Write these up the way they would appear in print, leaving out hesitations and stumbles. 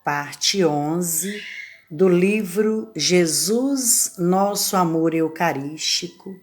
Parte 11 do livro Jesus, Nosso Amor Eucarístico.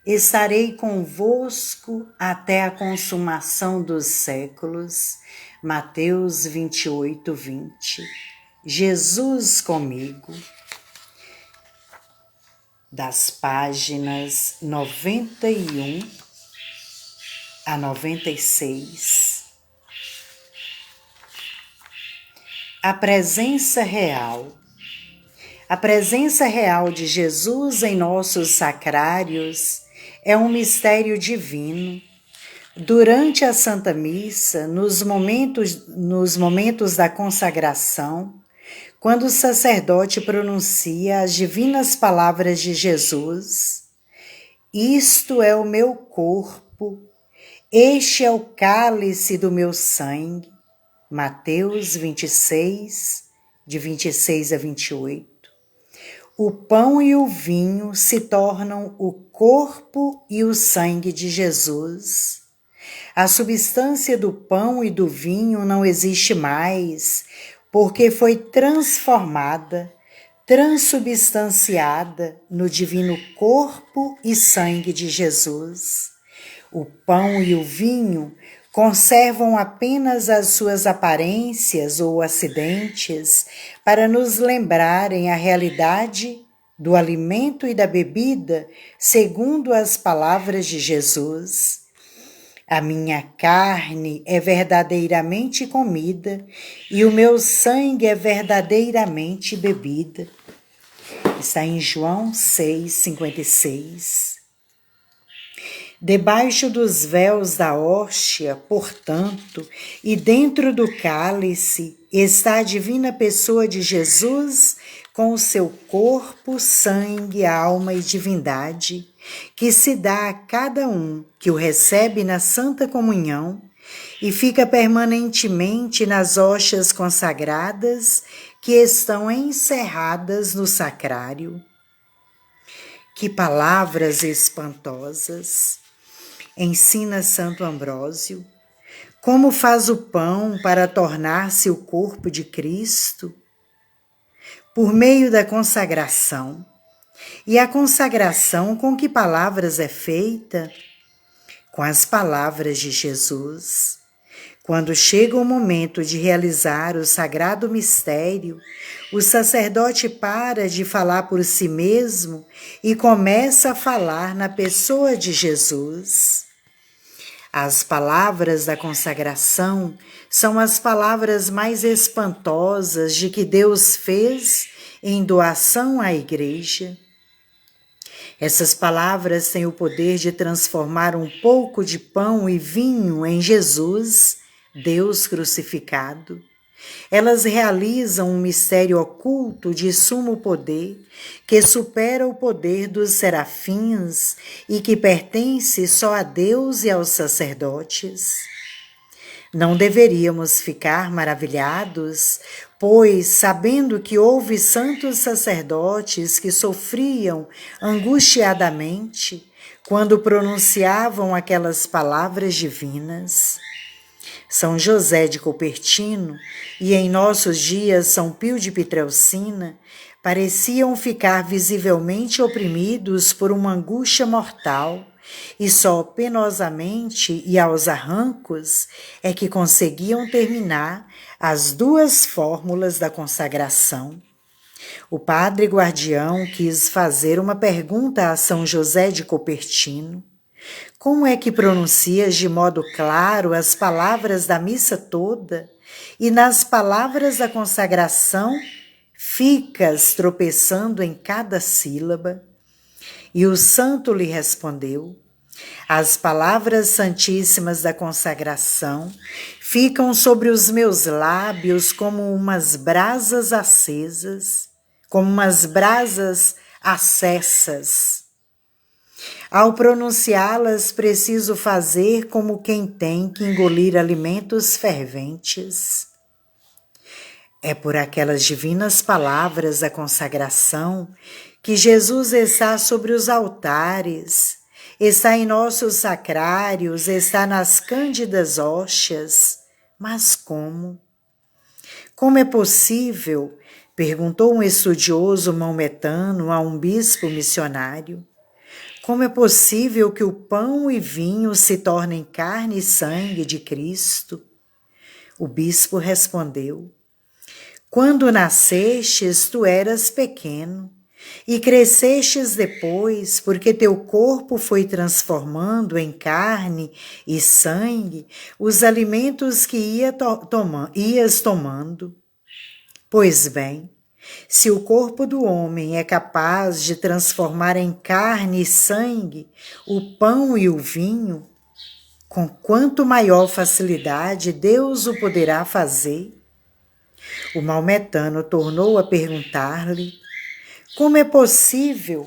Estarei convosco até a consumação dos séculos. Mateus 28, 20. Jesus comigo. Das páginas 91 a 96. A presença real. A presença real de Jesus em nossos sacrários é um mistério divino. Durante a Santa Missa, nos momentos da consagração, quando o sacerdote pronuncia as divinas palavras de Jesus, isto é o meu corpo, este é o cálice do meu sangue, Mateus 26, de 26 a 28. O pão e o vinho se tornam o corpo e o sangue de Jesus. A substância do pão e do vinho não existe mais, porque foi transformada, transubstanciada no divino corpo e sangue de Jesus. O pão e o vinho conservam apenas as suas aparências ou acidentes para nos lembrarem a realidade do alimento e da bebida, segundo as palavras de Jesus. A minha carne é verdadeiramente comida e o meu sangue é verdadeiramente bebida. Está em João 6,56. Debaixo dos véus da hóstia, portanto, e dentro do cálice, está a divina pessoa de Jesus com o seu corpo, sangue, alma e divindade, que se dá a cada um que o recebe na Santa Comunhão e fica permanentemente nas hóstias consagradas que estão encerradas no sacrário. Que palavras espantosas! Ensina Santo Ambrósio, como faz o pão para tornar-se o corpo de Cristo? Por meio da consagração. E a consagração com que palavras é feita? Com as palavras de Jesus. Quando chega o momento de realizar o sagrado mistério, o sacerdote para de falar por si mesmo e começa a falar na pessoa de Jesus. As palavras da consagração são as palavras mais espantosas de que Deus fez em doação à Igreja. Essas palavras têm o poder de transformar um pouco de pão e vinho em Jesus, Deus crucificado. Elas realizam um mistério oculto de sumo poder, que supera o poder dos serafins e que pertence só a Deus e aos sacerdotes. Não deveríamos ficar maravilhados, pois, sabendo que houve santos sacerdotes que sofriam angustiadamente quando pronunciavam aquelas palavras divinas. São José de Copertino e em nossos dias São Pio de Pietrelcina pareciam ficar visivelmente oprimidos por uma angústia mortal e só penosamente e aos arrancos é que conseguiam terminar as duas fórmulas da consagração. O padre guardião quis fazer uma pergunta a São José de Copertino. Como é que pronuncias de modo claro as palavras da missa toda e nas palavras da consagração ficas tropeçando em cada sílaba? E o santo lhe respondeu: as palavras santíssimas da consagração ficam sobre os meus lábios como umas brasas acesas, como umas brasas acessas. Ao pronunciá-las, preciso fazer como quem tem que engolir alimentos ferventes. É por aquelas divinas palavras da consagração que Jesus está sobre os altares, está em nossos sacrários, está nas cândidas hóstias. Mas como? Como é possível, perguntou um estudioso maometano a um bispo missionário, como é possível que o pão e vinho se tornem carne e sangue de Cristo? O bispo respondeu: quando nascestes, tu eras pequeno, e crescestes depois, porque teu corpo foi transformando em carne e sangue os alimentos que ias tomando. Pois bem, se o corpo do homem é capaz de transformar em carne e sangue o pão e o vinho, com quanto maior facilidade Deus o poderá fazer? O maometano tornou a perguntar-lhe: como é possível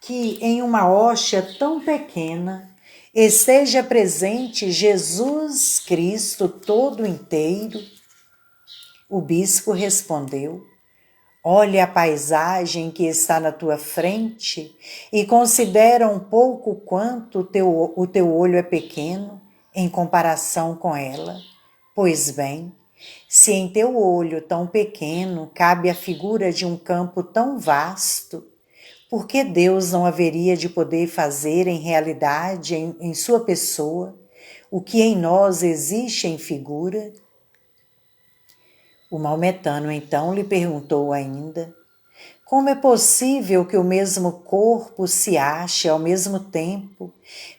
que em uma hóstia tão pequena esteja presente Jesus Cristo todo inteiro? O bispo respondeu: olha a paisagem que está na tua frente e considera um pouco quanto o teu olho é pequeno em comparação com ela. Pois bem, se em teu olho tão pequeno cabe a figura de um campo tão vasto, por que Deus não haveria de poder fazer em realidade, em sua pessoa, o que em nós existe em figura? O maometano então lhe perguntou ainda: como é possível que o mesmo corpo se ache ao mesmo tempo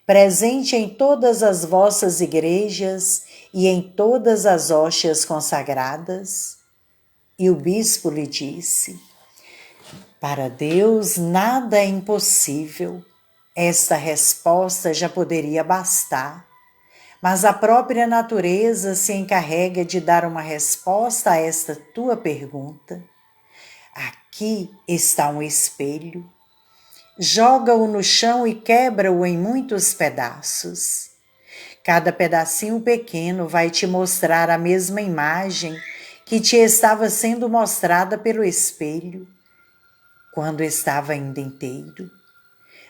presente em todas as vossas igrejas e em todas as hóstias consagradas? E o bispo lhe disse: para Deus nada é impossível. Esta resposta já poderia bastar, mas a própria natureza se encarrega de dar uma resposta a esta tua pergunta. Aqui está um espelho. Joga-o no chão e quebra-o em muitos pedaços. Cada pedacinho pequeno vai te mostrar a mesma imagem que te estava sendo mostrada pelo espelho, quando estava ainda inteiro.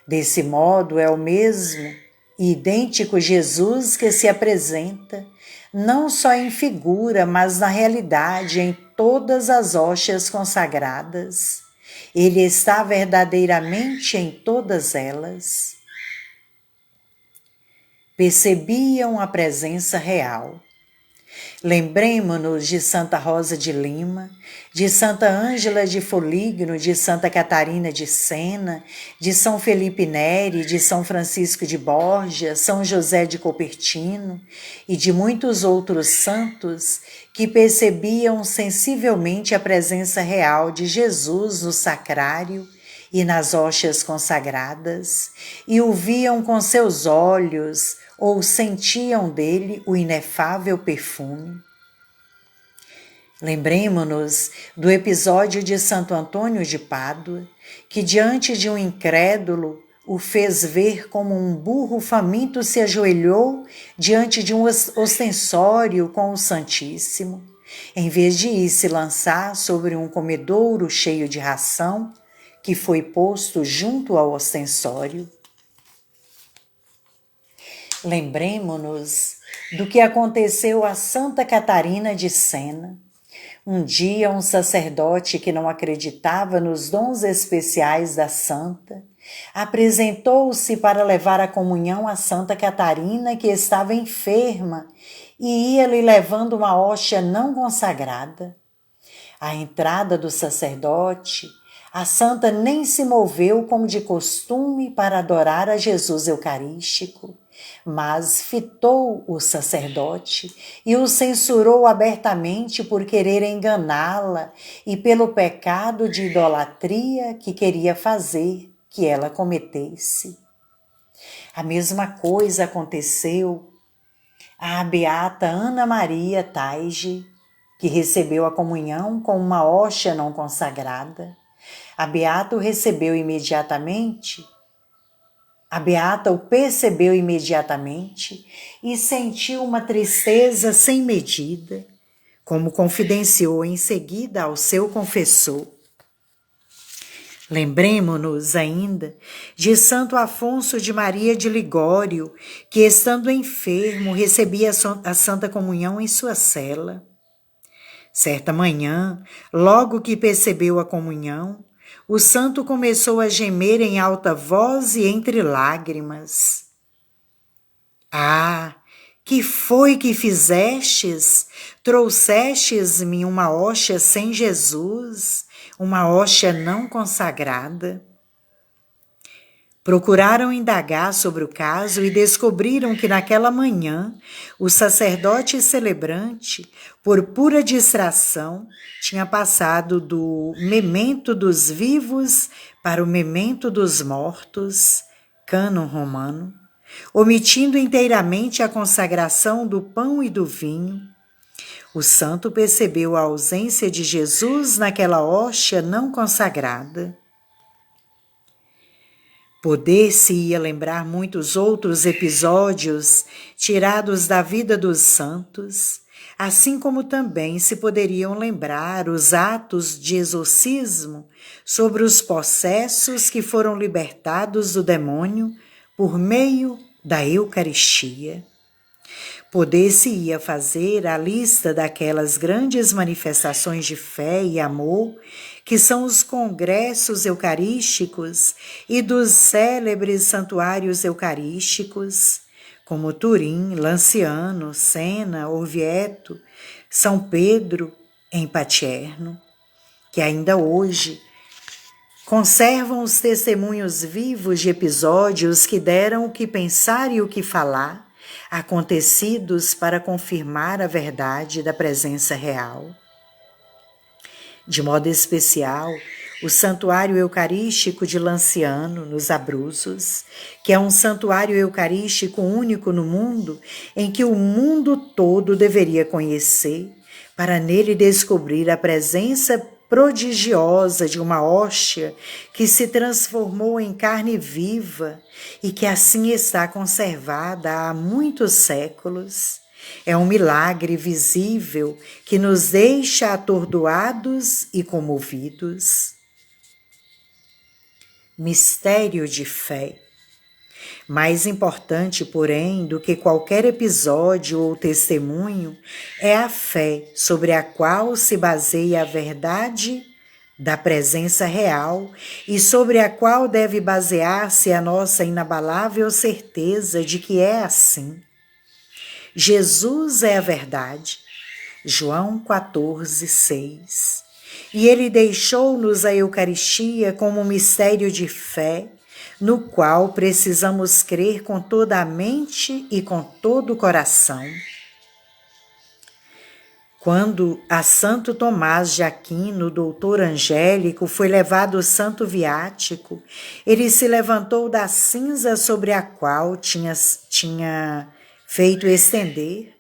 Desse modo é o mesmo e idêntico Jesus que se apresenta, não só em figura, mas na realidade em todas as hóstias consagradas. Ele está verdadeiramente em todas elas. Percebiam a presença real. Lembremo-nos de Santa Rosa de Lima, de Santa Ângela de Foligno, de Santa Catarina de Sena, de São Felipe Neri, de São Francisco de Borja, São José de Copertino e de muitos outros santos que percebiam sensivelmente a presença real de Jesus no sacrário e nas hóstias consagradas, e o viam com seus olhos ou sentiam dele o inefável perfume. Lembremo-nos do episódio de Santo Antônio de Pádua, que diante de um incrédulo o fez ver como um burro faminto se ajoelhou diante de um ostensório com o Santíssimo, em vez de ir se lançar sobre um comedouro cheio de ração, que foi posto junto ao ostensório. Lembremo-nos do que aconteceu a Santa Catarina de Sena. Um dia, um sacerdote que não acreditava nos dons especiais da santa apresentou-se para levar a comunhão a Santa Catarina, que estava enferma, e ia-lhe levando uma hóstia não consagrada. À entrada do sacerdote, a santa nem se moveu como de costume para adorar a Jesus Eucarístico, mas fitou o sacerdote e o censurou abertamente por querer enganá-la e pelo pecado de idolatria que queria fazer que ela cometesse. A mesma coisa aconteceu à beata Ana Maria Taige, que recebeu a comunhão com uma hóstia não consagrada. A beata o percebeu imediatamente e sentiu uma tristeza sem medida, como confidenciou em seguida ao seu confessor. Lembremo-nos ainda de Santo Afonso de Maria de Ligório, que, estando enfermo, recebia a Santa Comunhão em sua cela. Certa manhã, logo que percebeu a comunhão, o santo começou a gemer em alta voz e entre lágrimas. Ah, que foi que fizestes? Trouxestes-me uma hóstia sem Jesus, uma hóstia não consagrada? Procuraram indagar sobre o caso e descobriram que naquela manhã o sacerdote celebrante, por pura distração, tinha passado do memento dos vivos para o memento dos mortos, cânon romano, omitindo inteiramente a consagração do pão e do vinho. O santo percebeu a ausência de Jesus naquela hóstia não consagrada. Poder-se-ia lembrar muitos outros episódios tirados da vida dos santos, assim como também se poderiam lembrar os atos de exorcismo sobre os possessos que foram libertados do demônio por meio da Eucaristia. Poder-se-ia fazer a lista daquelas grandes manifestações de fé e amor que são os congressos eucarísticos e dos célebres santuários eucarísticos, como Turim, Lanciano, Sena, Orvieto, São Pedro, em Patierno, que ainda hoje conservam os testemunhos vivos de episódios que deram o que pensar e o que falar, acontecidos para confirmar a verdade da presença real. De modo especial, o Santuário Eucarístico de Lanciano, nos Abruzos, que é um santuário eucarístico único no mundo, em que o mundo todo deveria conhecer, para nele descobrir a presença prodigiosa de uma hóstia que se transformou em carne viva e que assim está conservada há muitos séculos. É um milagre visível que nos deixa atordoados e comovidos. Mistério de fé. Mais importante, porém, do que qualquer episódio ou testemunho, é a fé sobre a qual se baseia a verdade da presença real e sobre a qual deve basear-se a nossa inabalável certeza de que é assim. Jesus é a verdade, João 14:6, e ele deixou-nos a Eucaristia como um mistério de fé, no qual precisamos crer com toda a mente e com todo o coração. Quando a Santo Tomás de Aquino, doutor angélico, foi levado o santo viático, ele se levantou da cinza sobre a qual tinha feito estender,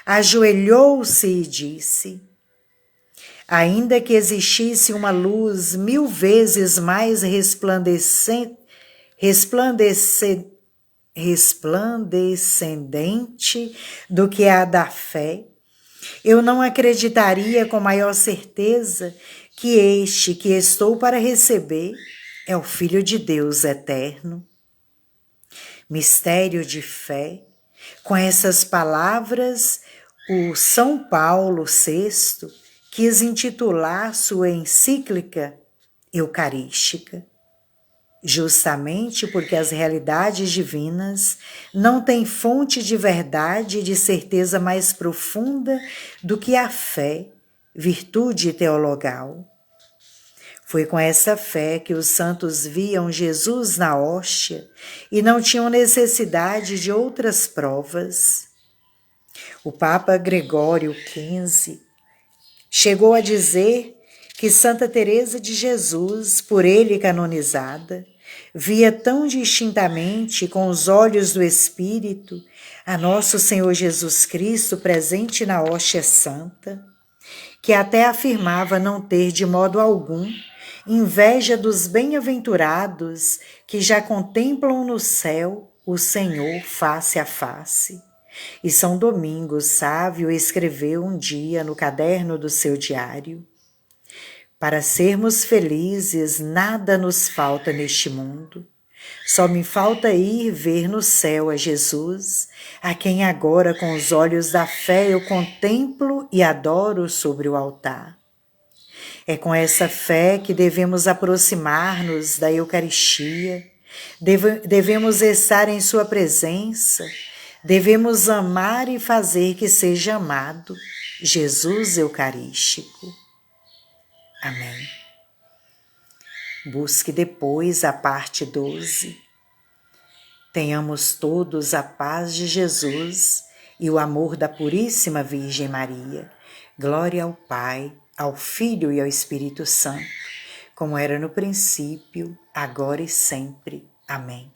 ajoelhou-se e disse: ainda que existisse uma luz 1000 vezes mais resplandecente do que a da fé, eu não acreditaria com maior certeza que este que estou para receber é o Filho de Deus eterno. Mistério de fé. Com essas palavras, o São Paulo VI quis intitular sua encíclica eucarística, justamente porque as realidades divinas não têm fonte de verdade e de certeza mais profunda do que a fé, virtude teologal. Foi com essa fé que os santos viam Jesus na hóstia e não tinham necessidade de outras provas. O Papa Gregório XV chegou a dizer que Santa Teresa de Jesus, por ele canonizada, via tão distintamente com os olhos do Espírito a nosso Senhor Jesus Cristo presente na hóstia santa, que até afirmava não ter de modo algum inveja dos bem-aventurados que já contemplam no céu o Senhor face a face. E São Domingos Sávio escreveu um dia no caderno do seu diário: para sermos felizes, nada nos falta neste mundo. Só me falta ir ver no céu a Jesus, a quem agora com os olhos da fé eu contemplo e adoro sobre o altar. É com essa fé que devemos aproximar-nos da Eucaristia, devemos estar em sua presença, devemos amar e fazer que seja amado, Jesus Eucarístico. Amém. Busque depois a parte 12. Tenhamos todos a paz de Jesus e o amor da Puríssima Virgem Maria. Glória ao Pai, ao Filho e ao Espírito Santo, como era no princípio, agora e sempre. Amém.